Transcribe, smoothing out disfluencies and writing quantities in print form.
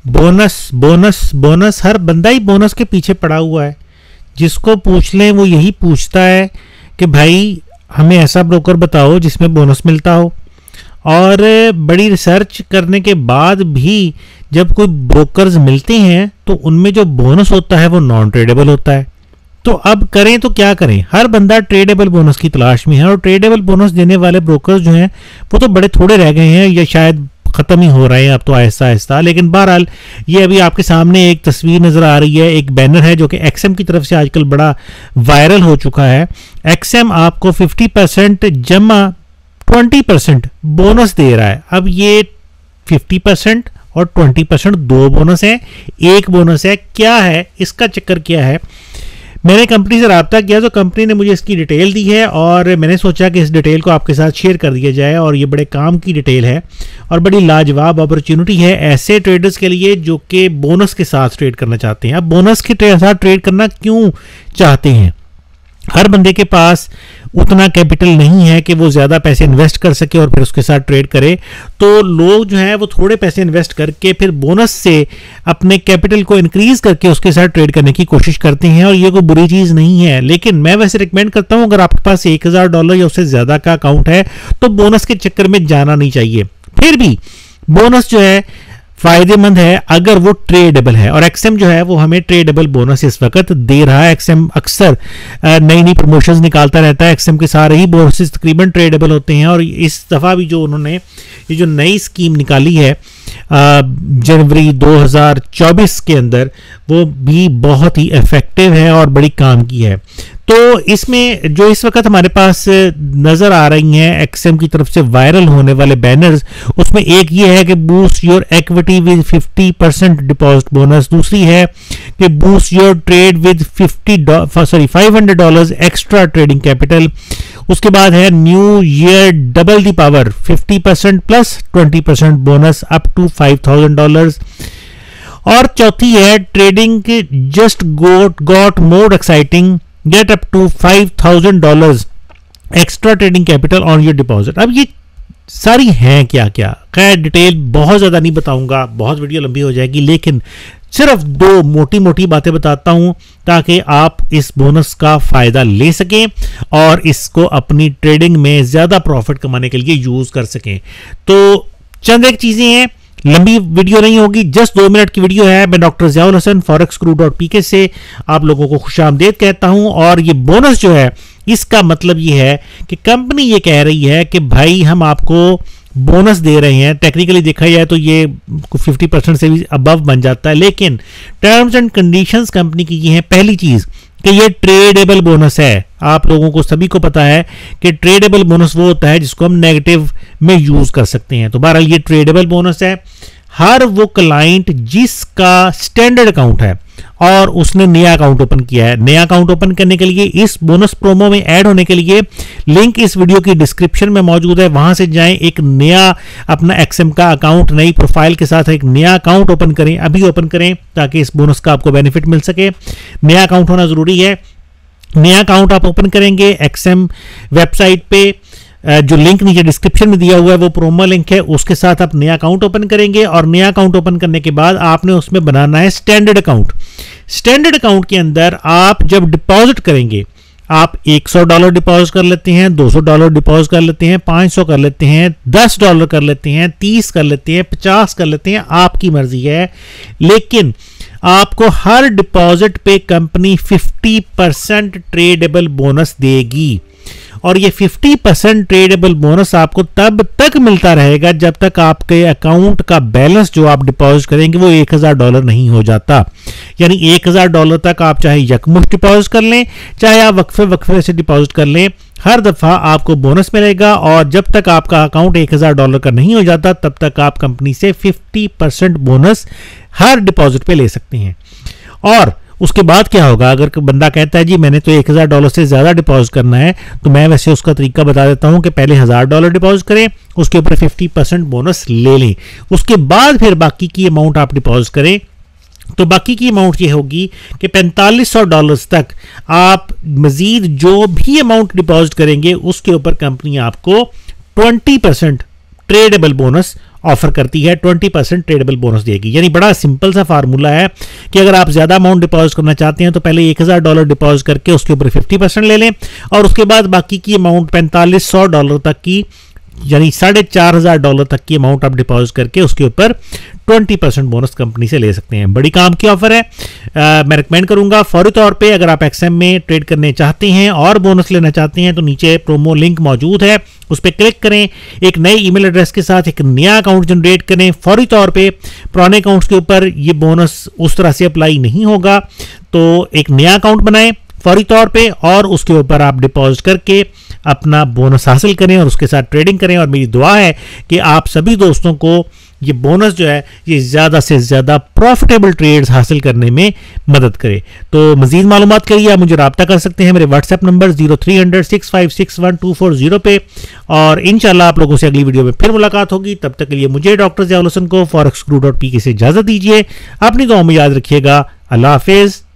Bonus bonus bonus, हर बंदा ही bonus के पीछे पड़ा हुआ है। जिसको पूछ लें वो यही पूछता है कि भाई हमें ऐसा ब्रोकर बताओ जिसमें बोनस मिलता हो। और बड़ी रिसर्च करने के बाद भी जब कोई ब्रोकर्स मिलते हैं तो उनमें जो बोनस होता है वो नॉन ट्रेडेबल होता है। तो अब करें तो क्या करें, हर बंदा ट्रेडेबल बोनस की तलाश में है और ट्रेडेबल बोनस देने वाले ब्रोकर्स जो हैं वो तो बड़े थोड़े रह गए हैं या शायद खत्म ही हो रहे हैं अब तो आहिस्ता आहिस्ता। लेकिन बहरहाल ये अभी आपके सामने एक तस्वीर नजर आ रही है, एक बैनर है जो कि एक्सएम की तरफ से आजकल बड़ा वायरल हो चुका है। एक्सएम आपको 50% जमा 20% बोनस दे रहा है। अब ये 50% और 20% दो बोनस है, एक बोनस है। क्या है इसका चक्कर, क्या है? मैंने कंपनी से रब्ता किया तो कंपनी ने मुझे इसकी डिटेल दी है और मैंने सोचा कि इस डिटेल को आपके साथ शेयर कर दिया जाए। और ये बड़े काम की डिटेल है और बड़ी लाजवाब अपॉर्चुनिटी है ऐसे ट्रेडर्स के लिए जो कि बोनस के साथ ट्रेड करना चाहते हैं। अब बोनस के साथ ट्रेड करना क्यों चाहते हैं? हर बंदे के पास उतना कैपिटल नहीं है कि वो ज़्यादा पैसे इन्वेस्ट कर सके और फिर उसके साथ ट्रेड करे। तो लोग जो है वो थोड़े पैसे इन्वेस्ट करके फिर बोनस से अपने कैपिटल को इंक्रीज करके उसके साथ ट्रेड करने की कोशिश करते हैं और ये कोई बुरी चीज़ नहीं है। लेकिन मैं वैसे रिकमेंड करता हूँ अगर आपके पास $1000 या उससे ज़्यादा का अकाउंट है तो बोनस के चक्कर में जाना नहीं चाहिए। फिर भी बोनस जो है फायदेमंद है अगर वो ट्रेडेबल है और एक्सएम जो है वो हमें ट्रेडेबल बोनस इस वक्त दे रहा है। एक्सएम अक्सर नई नई प्रमोशंस निकालता रहता है। एक्सएम के सारे ही बोनसेस तकरीबन ट्रेडेबल होते हैं और इस दफ़ा भी जो उन्होंने ये जो नई स्कीम निकाली है जनवरी 2024 के अंदर वो भी बहुत ही इफेक्टिव है और बड़ी काम की है। तो इसमें जो इस वक्त हमारे पास नजर आ रही हैं एक्सएम की तरफ से वायरल होने वाले बैनर्स, उसमें एक ये है कि boost your equity with 50% deposit bonus, दूसरी है कि boost your trade with $500 extra trading capital, उसके बाद है new year double the power 50% plus 20% bonus up to $5000, और चौथी है trading just got more exciting, get up to $5000 extra trading capital on your deposit. अब ये सारी हैं क्या क्या, खैर डिटेल बहुत ज़्यादा नहीं बताऊंगा, बहुत वीडियो लंबी हो जाएगी, लेकिन सिर्फ दो मोटी मोटी बातें बताता हूं ताकि आप इस बोनस का फ़ायदा ले सकें और इसको अपनी ट्रेडिंग में ज़्यादा प्रॉफिट कमाने के लिए यूज़ कर सकें। तो चंद एक चीज़ें हैं, लंबी वीडियो नहीं होगी, जस्ट 2 मिनट की वीडियो है। मैं डॉक्टर ज़ियाउल हसन forex.guru.pk से आप लोगों को खुशामदीद कहता हूं। और ये बोनस जो है इसका मतलब ये है कि कंपनी ये कह रही है कि भाई हम आपको बोनस दे रहे हैं। टेक्निकली देखा जाए तो ये 50% से भी अबव बन जाता है, लेकिन टर्म्स एंड कंडीशंस कंपनी की ये है। पहली चीज़ कि ये ट्रेडेबल बोनस है। आप लोगों को सभी को पता है कि ट्रेडेबल बोनस वो होता है जिसको हम नेगेटिव में यूज कर सकते हैं। तो बहरहाल ये ट्रेडेबल बोनस है। हर वो क्लाइंट जिसका स्टैंडर्ड अकाउंट है और उसने नया अकाउंट ओपन किया है, नया अकाउंट ओपन करने के लिए इस बोनस प्रोमो में ऐड होने के लिए लिंक इस वीडियो की डिस्क्रिप्शन में मौजूद है, वहां से जाएं, एक नया अपना एक्सएम का अकाउंट नई प्रोफाइल के साथ एक नया अकाउंट ओपन करें, अभी ओपन करें ताकि इस बोनस का आपको बेनिफिट मिल सके। नया अकाउंट होना जरूरी है। नया अकाउंट आप ओपन करेंगे एक्सएम वेबसाइट पे, जो लिंक नीचे डिस्क्रिप्शन में दिया हुआ है वो प्रोमो लिंक है, उसके साथ आप नया अकाउंट ओपन करेंगे और नया अकाउंट ओपन करने के बाद आपने उसमें बनाना है स्टैंडर्ड अकाउंट। स्टैंडर्ड अकाउंट के अंदर आप जब डिपॉजिट करेंगे, आप $100 डिपॉजिट कर लेते हैं, $200 डिपॉजिट कर लेते हैं, $500 कर लेते हैं, $10 कर लेते हैं, 30 कर लेते हैं, 50 कर लेते हैं, आपकी मर्जी है। लेकिन आपको हर डिपॉजिट पे कंपनी 50% ट्रेडेबल बोनस देगी और ये 50% ट्रेडेबल बोनस आपको तब तक मिलता रहेगा जब तक आपके अकाउंट का बैलेंस जो आप डिपॉजिट करेंगे वो $1000 नहीं हो जाता। यानी $1000 तक आप चाहे यकमुश्त डिपॉजिट कर लें, चाहे आप वक्फे वक्फे से डिपॉजिट कर लें, हर दफा आपको बोनस मिलेगा। और जब तक आपका अकाउंट $1000 का नहीं हो जाता तब तक आप कंपनी से 50% बोनस हर डिपॉजिट पे ले सकते हैं। और उसके बाद क्या होगा, अगर बंदा कहता है जी मैंने तो $1000 से ज़्यादा डिपॉजिट करना है, तो मैं वैसे उसका तरीका बता देता हूं कि पहले $1000 डिपॉजिट करें, उसके ऊपर 50% बोनस ले लें, उसके बाद फिर बाकी की अमाउंट आप डिपॉजिट करें। तो बाकी की अमाउंट ये होगी कि $4500 तक आप मजीद जो भी अमाउंट डिपॉजिट करेंगे उसके ऊपर कंपनी आपको 20% ट्रेडेबल बोनस ऑफर करती है, 20% ट्रेडेबल बोनस देगी। यानी बड़ा सिंपल सा फार्मूला है कि अगर आप ज्यादा अमाउंट डिपॉजिट करना चाहते हैं तो पहले $1000 डिपॉजिट करके उसके ऊपर 50% ले लें, और उसके बाद बाकी की अमाउंट $4500 तक की, यानी $4500 तक की अमाउंट आप डिपॉजिट करके उसके ऊपर 20% बोनस कंपनी से ले सकते हैं। बड़ी काम की ऑफर है। मैं रिकमेंड करूंगा फौरी तौर पे, अगर आप XM में ट्रेड करने चाहते हैं और बोनस लेना चाहते हैं तो नीचे प्रोमो लिंक मौजूद है, उस पर क्लिक करें, एक नए ईमेल एड्रेस के साथ एक नया अकाउंट जनरेट करें फौरी तौर पे। पुराने अकाउंट्स के ऊपर ये बोनस उस तरह से अप्लाई नहीं होगा, तो एक नया अकाउंट बनाएं फौरी तौर पे और उसके ऊपर आप डिपॉजिट करके अपना बोनस हासिल करें और उसके साथ ट्रेडिंग करें। और मेरी दुआ है कि आप सभी दोस्तों को ये बोनस जो है ये ज़्यादा से ज़्यादा प्रॉफिटेबल ट्रेड्स हासिल करने में मदद करे। तो मज़ीद मालूमात के लिए आप मुझे रब्ता कर सकते हैं मेरे व्हाट्सएप नंबर 03006561 पे, और इंशाल्लाह आप लोगों से अगली वीडियो में फिर मुलाकात होगी। तब तक के लिए मुझे डॉक्टर ज़ियाउल हसन को forexguru.pk से इजाज़त दीजिए। अपनी दुआओं में याद रखिएगा। अल्लाह हाफिज़।